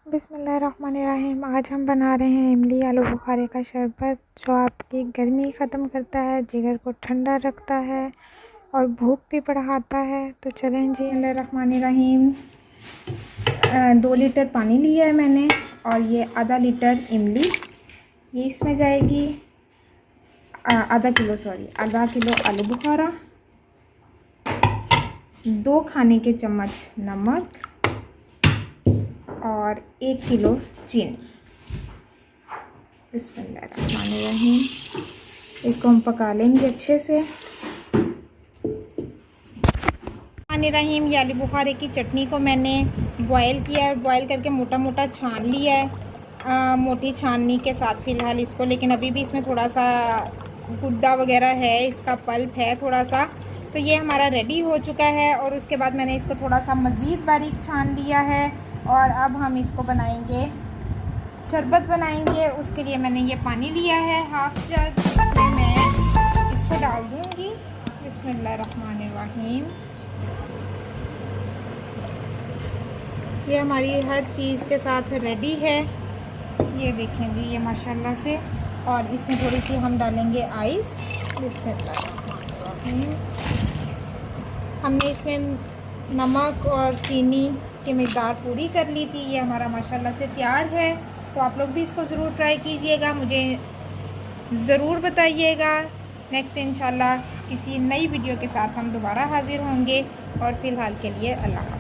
बिस्मिल्लाहिर्रहमानिर्रहीम। आज हम बना रहे हैं इमली आलू बुखारे का शरबत, जो आपकी गर्मी ख़त्म करता है, जिगर को ठंडा रखता है और भूख भी बढ़ाता है। तो चलें जी। बिस्मिल्लाहिर्रहमानिर्रहीम। 2 लीटर पानी लिया है मैंने और ये आधा लीटर इमली, ये इसमें जाएगी। आधा किलो आलू बुखारा, 2 खाने के चम्मच नमक और 1 किलो चीनी। बिस्मिल्लाहिर्रहमानिर्रहीम। इसको हम पका लेंगे अच्छे से। बिस्मिल्लाहिर्रहमानिर्रहीम। ये आलू बुखारे की चटनी को मैंने बॉयल किया है, बॉयल करके मोटा मोटा छान लिया है, मोटी छाननी के साथ फ़िलहाल इसको। लेकिन अभी भी इसमें थोड़ा सा गुद्दा वगैरह है, इसका पल्प है थोड़ा सा। तो ये हमारा रेडी हो चुका है और उसके बाद मैंने इसको थोड़ा सा मज़ीद बारीक छान लिया है और अब हम इसको बनाएंगे, शरबत बनाएंगे। उसके लिए मैंने ये पानी लिया है हाफ जग, इसमें मैं इसको डाल दूँगी। बिस्मिल्लाहिर्रहमानिर्रहीम। ये हमारी हर चीज़ के साथ रेडी है, ये देखें जी, ये माशाल्लाह से। और इसमें थोड़ी सी हम डालेंगे आइस। बिस्मिल्लाहिर्रहमानिर्रहीम। हमने इसमें नमक और चीनी की मिक़दार पूरी कर ली थी। ये हमारा माशाल्लाह से तैयार है। तो आप लोग भी इसको ज़रूर ट्राई कीजिएगा, मुझे ज़रूर बताइएगा। नेक्स्ट इंशाल्लाह किसी नई वीडियो के साथ हम दोबारा हाज़िर होंगे और फ़िलहाल के लिए अल्लाह हाफ़िज़।